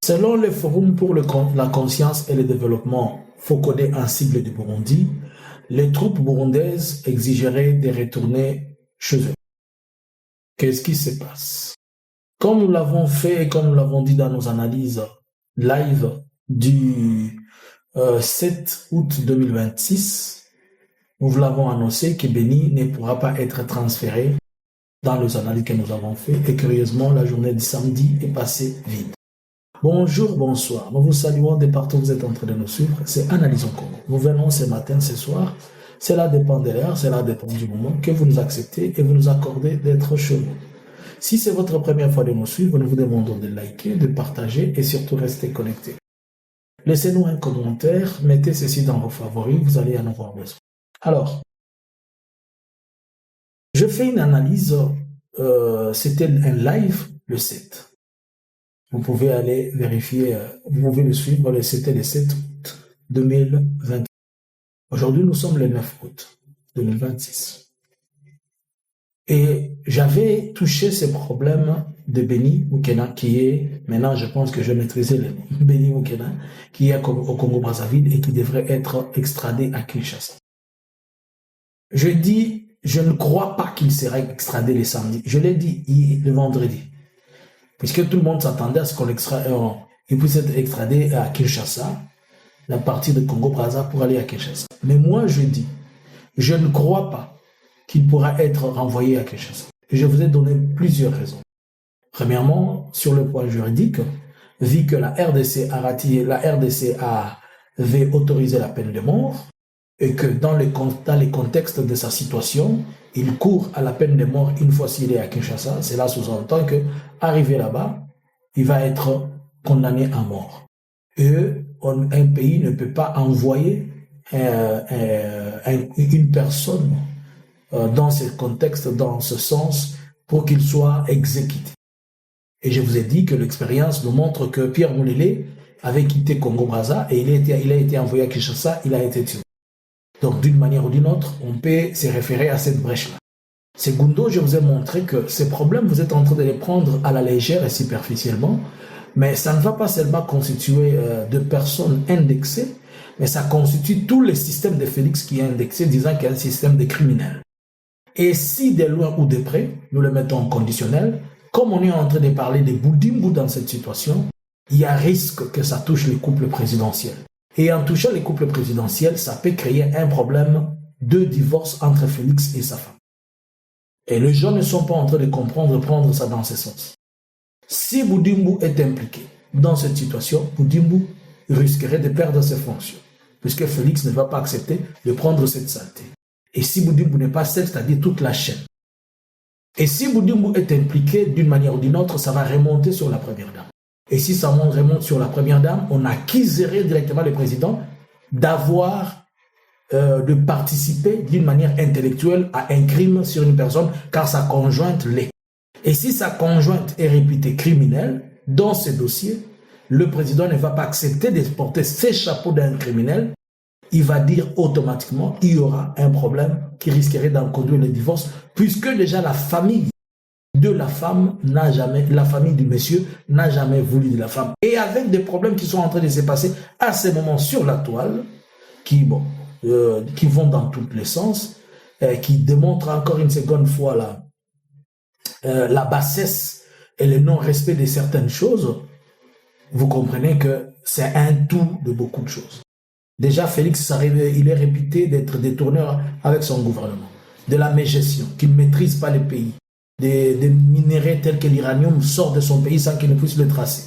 Selon le Forum pour la conscience et le développement FOCODE en sigle du Burundi, les troupes burundaises exigeraient de retourner chez eux. Qu'est-ce qui se passe? Comme nous l'avons fait et comme nous l'avons dit dans nos analyses live du 7 août 2026, nous vous l'avons annoncé que Béni ne pourra pas être transféré dans les analyses que nous avons fait et curieusement la journée du samedi est passée vide. Bonjour, bonsoir. Nous vous saluons de partout où vous êtes en train de nous suivre. C'est Analysons Congo. Nous venons ce matin, ce soir. Cela dépend de l'heure, cela dépend du moment que vous nous acceptez et vous nous accordez d'être chez nous. Si c'est votre première fois de nous suivre, nous vous demandons de liker, de partager et surtout rester connectés. Laissez-nous un commentaire, mettez ceci dans vos favoris, vous allez en avoir besoin. Alors, je fais une analyse, c'était un live le 7. Vous pouvez aller vérifier, vous pouvez le suivre, c'était le 7 août 2020. Aujourd'hui, nous sommes le 9 août 2026. Et j'avais touché ce problème de Béni Moukena, qui est, maintenant je pense que je maîtrisais le nom, Béni Moukena, qui est au Congo-Brazzaville et qui devrait être extradé à Kinshasa. Je dis, je ne crois pas qu'il sera extradé le samedi. Je l'ai dit le vendredi. Puisque tout le monde s'attendait à ce qu'il puisse être extradé à Kinshasa, la partie de Congo-Brazza pour aller à Kinshasa. Mais moi, je dis, je ne crois pas qu'il pourra être renvoyé à Kinshasa. Et je vous ai donné plusieurs raisons. Premièrement, sur le point juridique, vu que la RDC avait autorisé la peine de mort, et que dans les contextes de sa situation, il court à la peine de mort une fois s'il est à Kinshasa, cela sous-entend que, arrivé là-bas, il va être condamné à mort. Et un pays ne peut pas envoyer une personne dans ce contexte, dans ce sens, pour qu'il soit exécuté. Et je vous ai dit que l'expérience nous montre que Pierre Moulélé avait quitté Congo-Brazza et il a été envoyé à Kinshasa, il a été tué. Donc, d'une manière ou d'une autre, on peut se référer à cette brèche-là. Segundo, je vous ai montré que ces problèmes, vous êtes en train de les prendre à la légère et superficiellement, mais ça ne va pas seulement constituer de personnes indexées, mais ça constitue tout le système de Félix qui est indexé, disant qu'il y a un système de criminels. Et si de loin ou de près, nous le mettons en conditionnel, comme on est en train de parler de Boudimbo dans cette situation, il y a risque que ça touche les couples présidentiels. Et en touchant les couples présidentiels, ça peut créer un problème de divorce entre Félix et sa femme. Et les gens ne sont pas en train de prendre ça dans ce sens. Si Boudimbo est impliqué dans cette situation, Boudimbo risquerait de perdre ses fonctions, puisque Félix ne va pas accepter de prendre cette saleté. Et si Boudimbo n'est pas seul, c'est-à-dire toute la chaîne. Et si Boudimbo est impliqué d'une manière ou d'une autre, ça va remonter sur la première dame. Et si ça remonte sur la première dame, on acquiserait directement le président d'avoir, de participer d'une manière intellectuelle à un crime sur une personne, car sa conjointe l'est. Et si sa conjointe est réputée criminelle, dans ce dossier, le président ne va pas accepter de porter ses chapeaux d'un criminel. Il va dire automatiquement qu'il y aura un problème qui risquerait d'en conduire le divorce, puisque déjà la famille de la femme n'a jamais, la famille du monsieur n'a jamais voulu de la femme. Et avec des problèmes qui sont en train de se passer à ce moment sur la toile, qui vont dans tous les sens, qui démontrent encore une seconde fois la bassesse et le non-respect de certaines choses, vous comprenez que c'est un tout de beaucoup de choses. Déjà, Félix, il est réputé d'être détourneur avec son gouvernement, de la mégestion, qu'il ne maîtrise pas les pays. Des minéraux tels que l'uranium sortent de son pays sans qu'il ne puisse le tracer.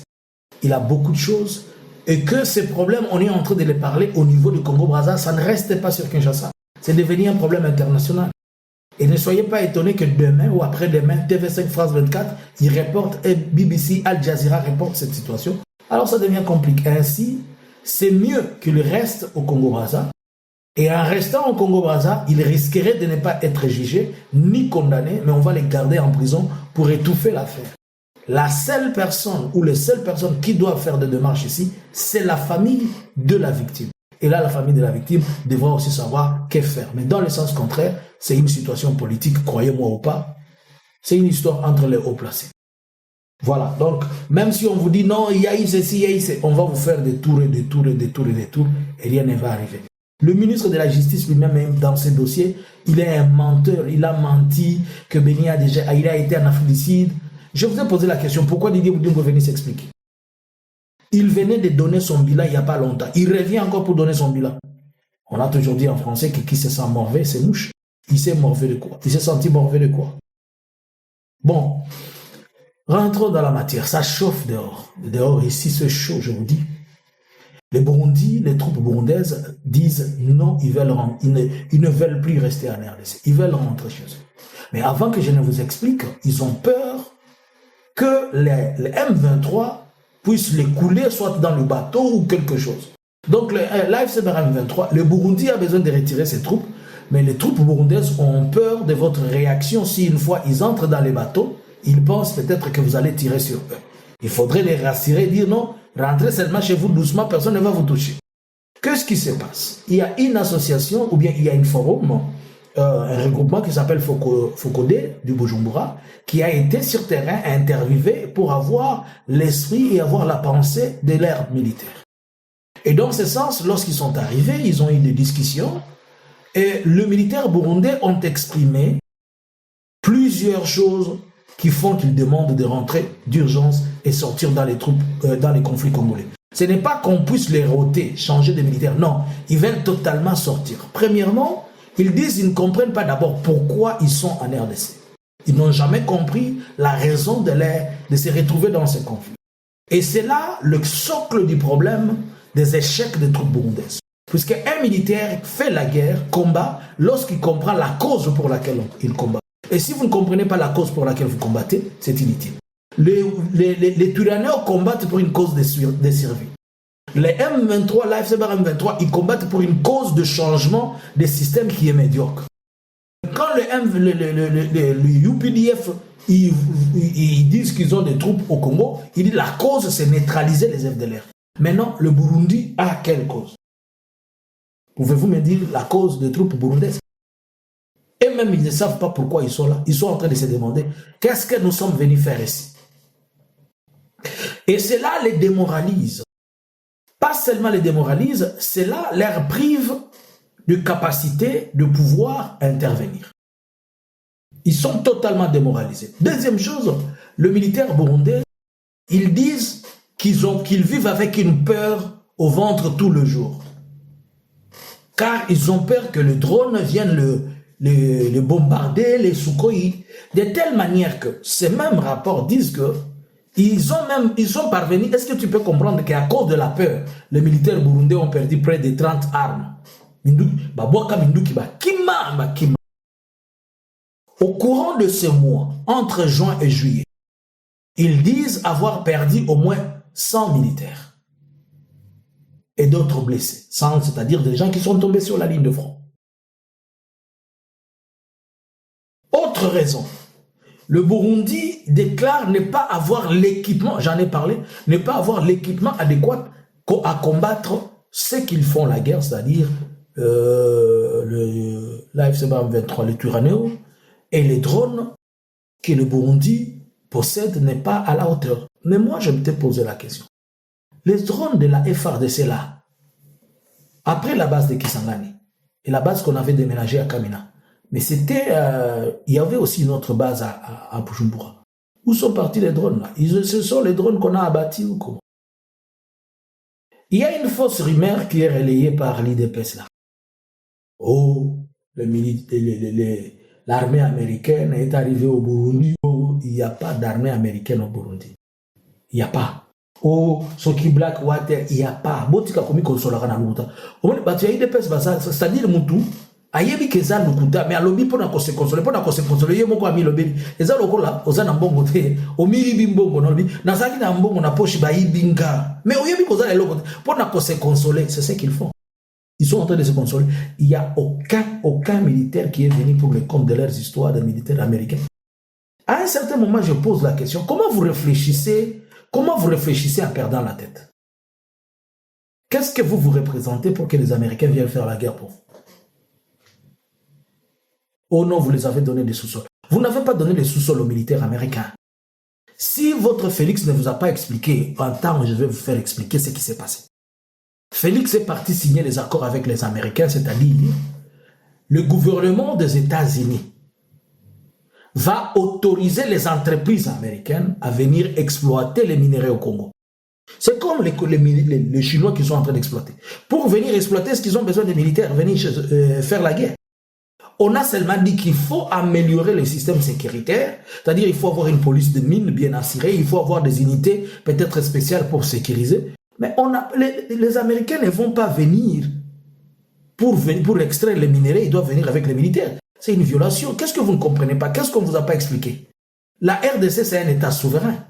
Il a beaucoup de choses et que ces problèmes, on est en train de les parler au niveau du Congo-Brazza, ça ne reste pas sur Kinshasa. C'est devenu un problème international. Et ne soyez pas étonnés que demain ou après-demain, TV5 France 24, il reporte et BBC, Al Jazeera reporte cette situation. Alors ça devient compliqué. Ainsi, c'est mieux qu'il reste au Congo-Brazza. Et en restant au Congo-Brazza, il risquerait de ne pas être jugé ni condamné, mais on va les garder en prison pour étouffer l'affaire. La seule personne ou les seules personnes qui doivent faire des démarches ici, c'est la famille de la victime. Et là, la famille de la victime devra aussi savoir que faire. Mais dans le sens contraire, c'est une situation politique, croyez-moi ou pas, c'est une histoire entre les hauts placés. Voilà, donc même si on vous dit non, il y a eu ceci, il y a eu ceci, on va vous faire des tours et des tours et des tours et des tours et rien ne va arriver. Le ministre de la Justice lui-même, dans ses dossiers, il est un menteur, il a menti que Béni il a été en Afrique du Sud. Je vous ai posé la question, pourquoi Didier Boudimbo venait s'expliquer? Il venait de donner son bilan il n'y a pas longtemps. Il revient encore pour donner son bilan. On a toujours dit en français que qui se sent morvé, c'est mouche. Il s'est morvé de quoi? Il s'est senti morvé de quoi? Bon, rentrons dans la matière. Ça chauffe dehors. Dehors, ici, c'est chaud, je vous dis. Les Burundis, les troupes burundaises disent non, ils ne veulent plus rester en RDC. Ils veulent rentrer chez eux. Mais avant que je ne vous explique, ils ont peur que les M23 puissent les couler soit dans le bateau ou quelque chose. Donc l'AFC M23, le Burundi a besoin de retirer ses troupes, mais les troupes burundaises ont peur de votre réaction si une fois ils entrent dans les bateaux, ils pensent peut-être que vous allez tirer sur eux. Il faudrait les rassurer et dire non, rentrez seulement chez vous doucement, personne ne va vous toucher. Qu'est-ce qui se passe? Il y a une association ou bien il y a un forum, un regroupement qui s'appelle Focodé du Bujumbura, qui a été sur terrain interviewé pour avoir l'esprit et avoir la pensée de l'ère militaire. Et dans ce sens, lorsqu'ils sont arrivés, ils ont eu des discussions et le militaire burundais ont exprimé plusieurs choses qui font qu'ils demandent de rentrer d'urgence et sortir dans les troupes, dans les conflits congolais. Ce n'est pas qu'on puisse les roter, changer de militaire. Non, ils veulent totalement sortir. Premièrement, ils disent qu'ils ne comprennent pas d'abord pourquoi ils sont en RDC. Ils n'ont jamais compris la raison de se retrouver dans ces conflits. Et c'est là le socle du problème des échecs des troupes burundaises. Puisqu'un militaire fait la guerre, combat, lorsqu'il comprend la cause pour laquelle il combat. Et si vous ne comprenez pas la cause pour laquelle vous combattez, c'est inutile. Les Turaniens combattent pour une cause de survie. Les M23, l'AFC M23, ils combattent pour une cause de changement des systèmes qui est médiocre. Quand le UPDF, ils disent qu'ils ont des troupes au Congo, ils disent la cause c'est neutraliser les FDLR. Maintenant, le Burundi a quelle cause? Pouvez-vous me dire la cause des troupes burundaises? Et même ils ne savent pas pourquoi ils sont là. Ils sont en train de se demander qu'est-ce que nous sommes venus faire ici. Et cela les démoralise. Pas seulement les démoralise, cela leur prive de capacité de pouvoir intervenir. Ils sont totalement démoralisés. Deuxième chose, le militaire burundais, ils disent qu'ils vivent avec une peur au ventre tout le jour. Car ils ont peur que le drone vienne le bombarder, les Sukhoi, de telle manière que ces mêmes rapports disent que ils sont parvenus. Est-ce que tu peux comprendre qu'à cause de la peur, les militaires burundais ont perdu près de 30 armes? Au courant de ce mois, entre juin et juillet, ils disent avoir perdu au moins 100 militaires et d'autres blessés, c'est-à-dire des gens qui sont tombés sur la ligne de front. Autre raison, le Burundi déclare ne pas avoir l'équipement, j'en ai parlé, ne pas avoir l'équipement adéquat à combattre ceux qui font la guerre, c'est-à-dire l'AFC M23, les Turaniens, et les drones que le Burundi possède n'est pas à la hauteur. Mais moi, je me t'ai posé la question. Les drones de la FARDC là, après la base de Kisangani, et la base qu'on avait déménagée à Kamina, mais c'était, il y avait aussi une autre base à Bujumbura. Où sont partis les drones là? Ce sont les drones qu'on a abattus ou comment? Il y a une fausse rumeur qui est relayée par l'IDPS là. Oh, l'armée américaine est arrivée au Burundi. Oh, il n'y a pas d'armée américaine au Burundi. Il n'y a pas. Oh, Soki Blackwater, il n'y a pas. Botika komi konsolaka na luta. C'est-à-dire Moutou, ayebi keza lukuta, mais alobi pona ko se consoler, ye moko ami lobi. Eza lokola, ozana mbongo te, omiri bimbongo na lobi, nazaki na mbongo na poche ba ibinga. Mais oyebi kozala eloko pona ko se consoler, c'est ce qu'ils font. Ils sont en train de se consoler. Il n'y a aucun militaire qui est venu pour le compte de leurs histoires de militaires américains. À un certain moment, je pose la question, comment vous réfléchissez en perdant la tête? Qu'est-ce que vous représentez pour que les Américains viennent faire la guerre pour vous? Oh non, vous les avez donné des sous-sols. Vous n'avez pas donné les sous-sols aux militaires américains. Si votre Félix ne vous a pas expliqué, en temps, je vais vous faire expliquer ce qui s'est passé. Félix est parti signer les accords avec les Américains, c'est-à-dire le gouvernement des États-Unis va autoriser les entreprises américaines à venir exploiter les minerais au Congo. C'est comme les Chinois qui sont en train d'exploiter. Pour venir exploiter, est-ce qu'ils ont besoin des militaires, venir faire la guerre? On a seulement dit qu'il faut améliorer le système sécuritaire, c'est-à-dire il faut avoir une police de mines bien assurée, il faut avoir des unités peut-être spéciales pour sécuriser. Mais les Américains ne vont pas venir pour extraire les minéraux, ils doivent venir avec les militaires. C'est une violation. Qu'est-ce que vous ne comprenez pas? Qu'est-ce qu'on ne vous a pas expliqué? La RDC, c'est un État souverain.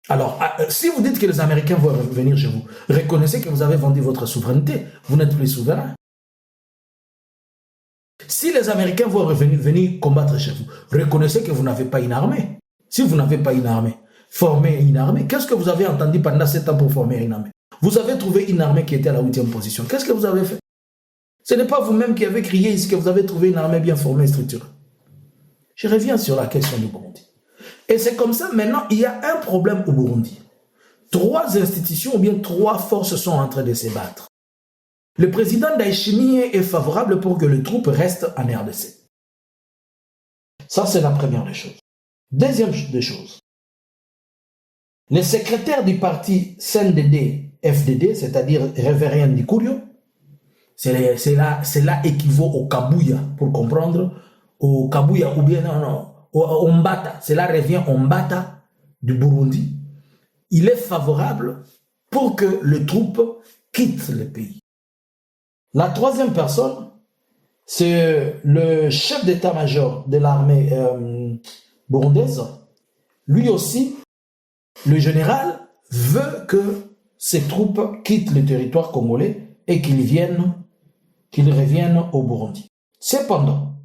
Alors, si vous dites que les Américains vont venir chez vous, reconnaissez que vous avez vendu votre souveraineté. Vous n'êtes plus souverain. Si les Américains vont venir combattre chez vous, reconnaissez que vous n'avez pas une armée. Si vous n'avez pas une armée, formez une armée. Qu'est-ce que vous avez entendu pendant 7 ans pour former une armée? Vous avez trouvé une armée qui était à la 8e position. Qu'est-ce que vous avez fait? Ce n'est pas vous-même qui avez crié ici que vous avez trouvé une armée bien formée et structurée. Je reviens sur la question du Burundi. Et c'est comme ça, maintenant, il y a un problème au Burundi. 3 institutions ou bien 3 forces sont en train de se battre. Le président Ndayishimiye est favorable pour que les troupes restent en RDC. Ça, c'est la première des choses. Deuxième des choses. Les secrétaires du parti CNDD-FDD, c'est-à-dire Révérien Ndikurio, cela équivaut au Kabuya, pour comprendre, au Kabuya ou bien au Mbata, cela revient au Mbata du Burundi. Il est favorable pour que les troupes quittent le pays. La troisième personne, c'est le chef d'état-major de l'armée burundaise. Lui aussi, le général veut que ces troupes quittent le territoire congolais et qu'ils reviennent au Burundi. Cependant,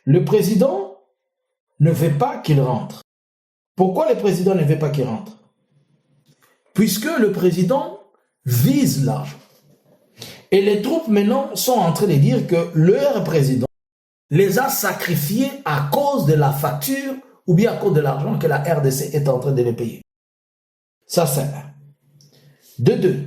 le président ne veut pas qu'il rentre. Pourquoi le président ne veut pas qu'il rentre? Puisque le président vise l'argent. Et les troupes maintenant sont en train de dire que leur président les a sacrifiés à cause de la facture ou bien à cause de l'argent que la RDC est en train de les payer. Ça, c'est un. De deux,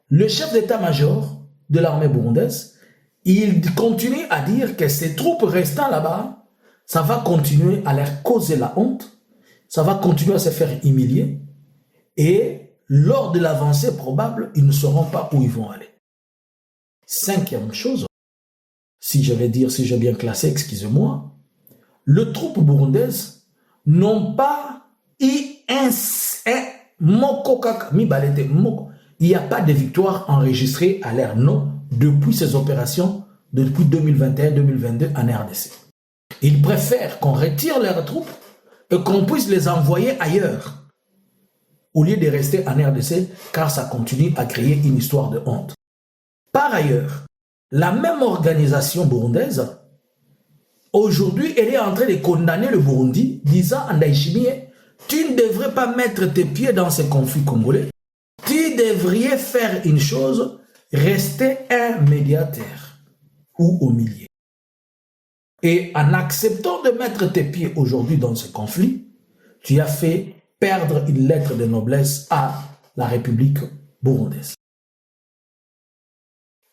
le chef d'état-major de l'armée burundaise, il continue à dire que ces troupes restant là-bas, ça va continuer à leur causer la honte, ça va continuer à se faire humilier, et lors de l'avancée probable, ils ne sauront pas où ils vont aller. Cinquième chose, si j'ai bien classé, excusez-moi, les troupes burundaises n'ont pas eu il n'y a pas de victoire enregistrée à leur nom depuis ces opérations, depuis 2021-2022 en RDC. Ils préfèrent qu'on retire leurs troupes et qu'on puisse les envoyer ailleurs, au lieu de rester en RDC, car ça continue à créer une histoire de honte. Par ailleurs, la même organisation burundaise, aujourd'hui, elle est en train de condamner le Burundi, disant à Ndayishimiye, tu ne devrais pas mettre tes pieds dans ce conflit congolais, tu devrais faire une chose, rester un médiateur ou au milieu. Et en acceptant de mettre tes pieds aujourd'hui dans ce conflit, tu as fait perdre une lettre de noblesse à la République burundaise.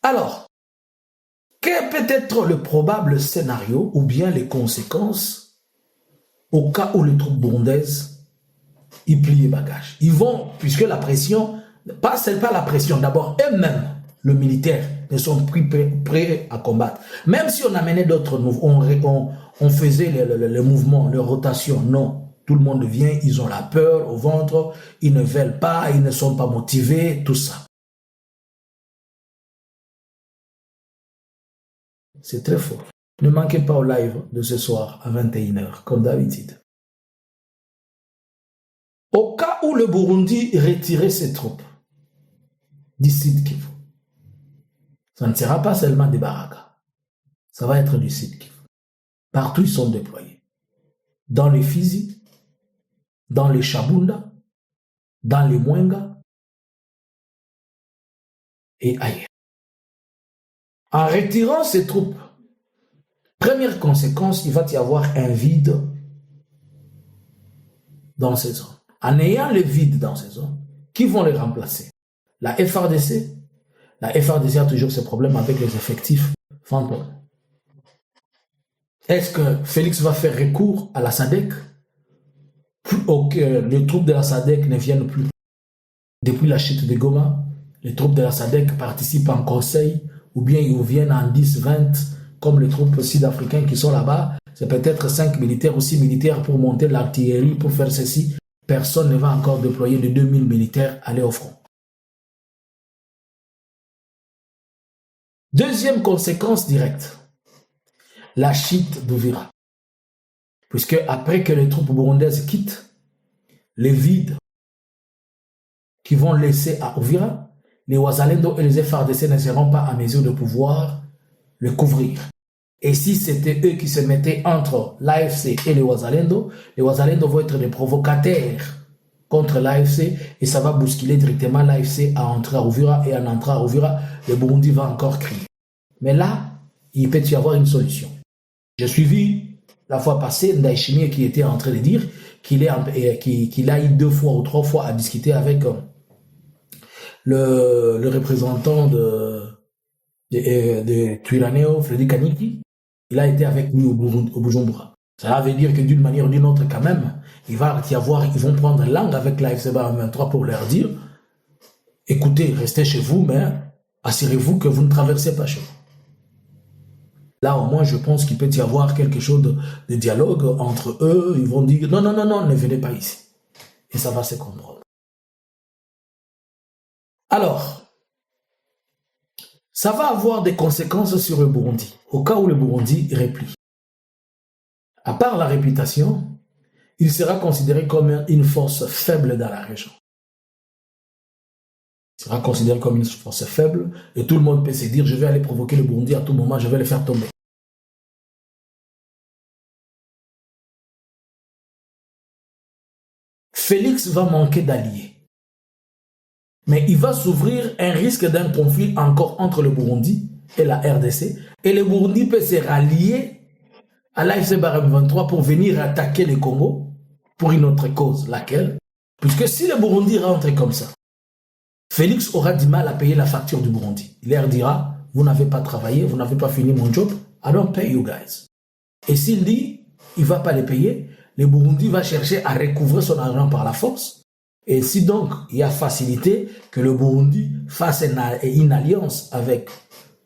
Alors, quel peut être le probable scénario ou bien les conséquences au cas où les troupes burundaises y plient bagages? Ils vont, puisque la pression, c'est pas la pression, d'abord eux-mêmes, le militaire, ne sont plus prêts à combattre. Même si on amenait d'autres mouvements, on faisait le mouvement, les rotations, non. Tout le monde vient, ils ont la peur au ventre, ils ne veulent pas, ils ne sont pas motivés, tout ça. C'est très fort. Ne manquez pas au live de ce soir à 21h, comme d'habitude. Au cas où le Burundi retirait ses troupes du Sud Kivu, ça ne sera pas seulement des Baraka, ça va être du Sud Kivu. Partout ils sont déployés. Dans les Fizi, dans les Chabunda, dans les Mwenga et ailleurs. En retirant ces troupes, Première conséquence, il va y avoir un vide dans ces zones. En ayant le vide dans ces zones, qui vont les remplacer? La FRDC. La FRDC a toujours ce problème avec les effectifs fantômes. Est-ce que Félix va faire recours à la SADC pour que les troupes de la SADC ne viennent plus? Depuis la chute de Goma, les troupes de la SADC participent en conseil ou bien ils viennent en 10, 20, comme les troupes sud-africaines qui sont là-bas. C'est peut-être 5 militaires ou 6 militaires pour monter l'artillerie, pour faire ceci. Personne ne va encore déployer de 2000 militaires aller au front. Deuxième conséquence directe, la chute d'Uvira. Puisque après que les troupes burundaises quittent, les vides qui vont laisser à Uvira, les Wazalendo et les FARDC ne seront pas en mesure de pouvoir le couvrir. Et si c'était eux qui se mettaient entre l'AFC et les Wazalendo vont être des provocateurs contre l'AFC et ça va bousculer directement l'AFC à entrer à Uvira et en entrant à Uvira, le Burundi va encore crier. Mais là, il peut y avoir une solution. J'ai suivi la fois passée Ndayishimiye qui était en train de dire qu'il a eu 2 fois ou 3 fois à discuter avec le représentant de Twirwaneho, Freddy Kaniki. Il a été avec lui au Bujumbura. Ça veut dire que d'une manière ou d'une autre, quand même, ils vont prendre langue avec la FCBA 23 pour leur dire écoutez, restez chez vous, mais assurez-vous que vous ne traversez pas chez vous. Là, au moins, je pense qu'il peut y avoir quelque chose de dialogue entre eux. Ils vont dire non, non, non, non, ne venez pas ici. Et ça va se comprendre. Alors, ça va avoir des conséquences sur le Burundi, au cas où le Burundi replie. À part la réputation, il sera considéré comme une force faible dans la région. Il sera considéré comme une force faible et tout le monde peut se dire je vais aller provoquer le Burundi à tout moment, je vais le faire tomber. Félix va manquer d'alliés. Mais il va s'ouvrir un risque d'un conflit encore entre le Burundi et la RDC. Et le Burundi peut se rallier à l'AFC Barème 23 pour venir attaquer le Congo pour une autre cause. Laquelle? Puisque si le Burundi rentre comme ça, Félix aura du mal à payer la facture du Burundi. Il leur dira, vous n'avez pas travaillé, vous n'avez pas fini mon job, I don't pay you guys. Et s'il dit, il ne va pas les payer, le Burundi va chercher à recouvrer son argent par la force. Et si donc il y a facilité que le Burundi fasse une alliance avec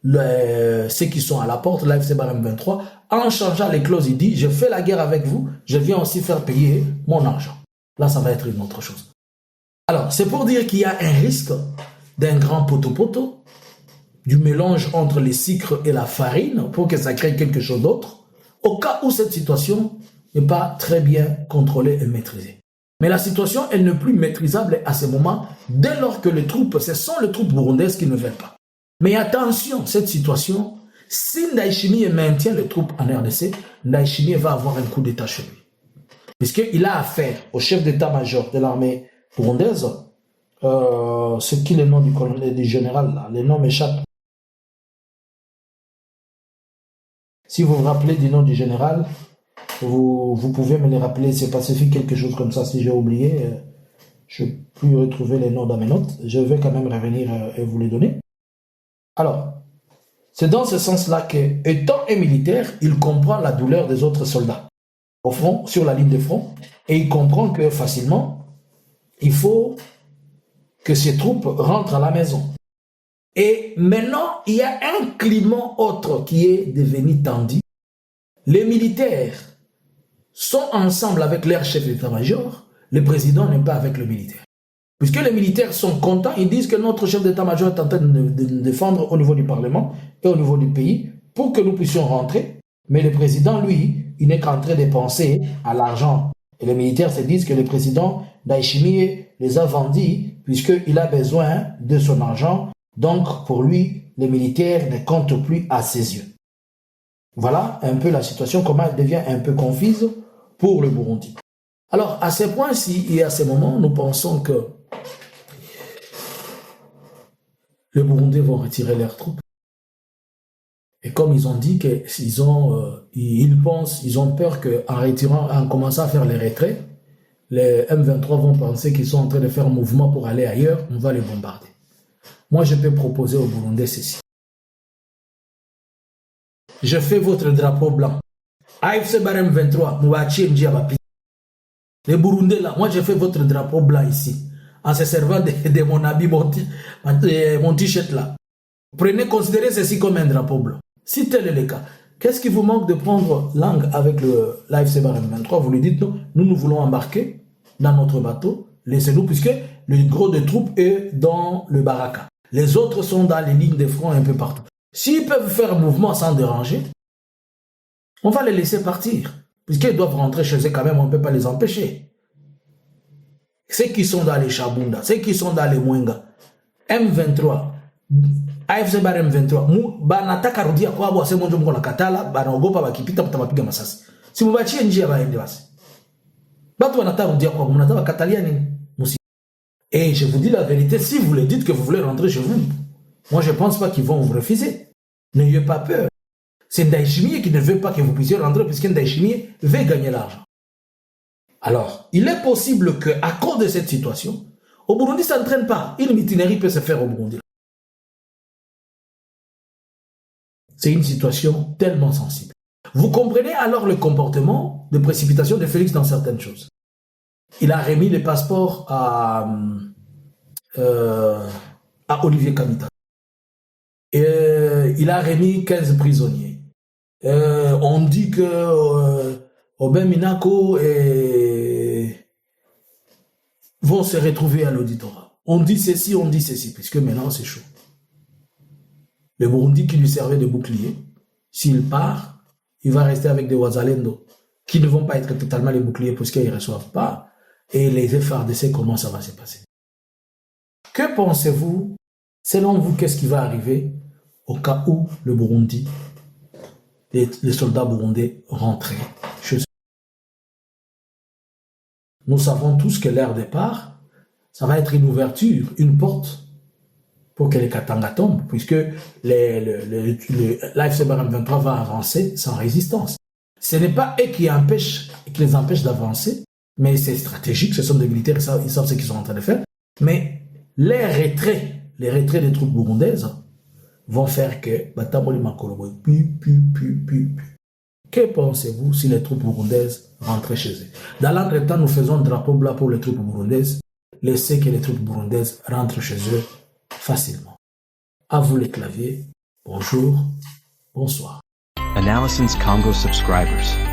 ceux qui sont à la porte, l'AFC Barème 23, en changeant les clauses, il dit, je fais la guerre avec vous, je viens aussi faire payer mon argent. Là, ça va être une autre chose. Alors, c'est pour dire qu'il y a un risque d'un grand poteau-poteau, du mélange entre les sucres et la farine, pour que ça crée quelque chose d'autre, au cas où cette situation n'est pas très bien contrôlée et maîtrisée. Mais la situation, elle n'est plus maîtrisable à ce moment, dès lors que les troupes, ce sont les troupes burundaises qui ne veulent pas. Mais attention, cette situation, si Ndayishimiye maintient les troupes en RDC, Ndayishimiye va avoir un coup d'état chez lui. Puisqu'il a affaire au chef d'état-major de l'armée burundaise, c'est qui le nom du colonel, du général là? Le nom m'échappe. Si vous vous rappelez du nom du général, vous pouvez me les rappeler, c'est Pacifique, quelque chose comme ça, si j'ai oublié. Je ne peux plus retrouver les noms dans mes notes. Je vais quand même revenir et vous les donner. Alors, c'est dans ce sens-là que, étant un militaire, il comprend la douleur des autres soldats au front, sur la ligne de front, et il comprend que facilement, il faut que ces troupes rentrent à la maison. Et maintenant, il y a un climat autre qui est devenu tendu. Les militaires sont ensemble avec leur chef d'état-major, le président n'est pas avec le militaire. Puisque les militaires sont contents, ils disent que notre chef d'état-major est en train de nous défendre au niveau du Parlement et au niveau du pays pour que nous puissions rentrer. Mais le président, lui, il n'est qu'en train de penser à l'argent. Et les militaires se disent que le président Ndayishimiye les a vendus puisqu'il a besoin de son argent. Donc, pour lui, les militaires ne comptent plus à ses yeux. Voilà un peu la situation, comment elle devient un peu confuse pour le Burundi. Alors, à ce point-ci et à ce moment, nous pensons que les Burundais vont retirer leurs troupes Et comme ils ont dit qu'ils ont, ils pensent, ils ont peur qu'en retirant, en commençant à faire les retraits, les M23 vont penser qu'ils sont en train de faire un mouvement pour aller ailleurs, on va les bombarder. Moi, je peux proposer aux Burundais ceci. Je fais votre drapeau blanc. AFC Barem 23, les Burundais là, moi je fais votre drapeau blanc ici, en se servant de mon habit, mon t-shirt là. Prenez, considérez ceci comme un drapeau blanc. Si tel est le cas, qu'est-ce qui vous manque de prendre langue avec l'AFC Barem 23? Vous lui dites non, nous voulons embarquer dans notre bateau, laissez-nous, puisque le gros des troupes est dans le Baraka. Les autres sont dans les lignes de front un peu partout. S'ils peuvent faire un mouvement sans déranger, on va les laisser partir. Puisqu'ils doivent rentrer chez eux quand même, on ne peut pas les empêcher. Ceux qui sont dans les Chabunda, ceux qui sont dans les Mwenga, M23, AFC bar M23, banataka rudia kwa abo asemo njo mko na katala, banaogopa bakipita mtamapiga masasi. Si mubachie njia baende basi. Batu wanataka rudia kwa mnataka katalia nini? Musi. Et je vous dis la vérité, si vous le dites que vous voulez rentrer chez vous, moi je ne pense pas qu'ils vont vous refuser. N'ayez pas peur. C'est Ndayishimiye qui ne veut pas que vous puissiez rentrer puisque Ndayishimiye veut gagner l'argent. Alors, il est possible qu'à cause de cette situation, au Burundi, ça n'entraîne pas. Une mutinerie peut se faire au Burundi. C'est une situation tellement sensible. Vous comprenez alors le comportement de précipitation de Félix dans certaines choses. Il a remis les passeports à Olivier Kamita. Et il a remis 15 prisonniers. On dit que Aubin Minako vont se retrouver à l'auditorat. On dit ceci, puisque maintenant c'est chaud. Le Burundi qui lui servait de bouclier, s'il part, il va rester avec des Wazalendo qui ne vont pas être totalement les boucliers puisqu'ils ne reçoivent pas. Et les FARDC, comment ça va se passer? Que pensez-vous, selon vous, qu'est-ce qui va arriver au cas où le Burundi, les soldats burundais rentraient chez eux? Nous savons tous que leur départ, ça va être une ouverture, une porte pour que les Katanga tombent, puisque l'AFC Barem 23 va avancer sans résistance. Ce n'est pas eux qui les empêchent d'avancer, mais c'est stratégique, ce sont des militaires, ils savent ce qu'ils sont en train de faire. Mais les retraits des troupes burundaises vont faire que que pensez-vous si les troupes burundaises rentraient chez eux? Dans l'entretemps, nous faisons un drapeau blanc pour les troupes burundaises. Laissez que les troupes burundaises rentrent chez eux facilement. À vous les claviers. Bonjour, bonsoir. Analysins Congo subscribers.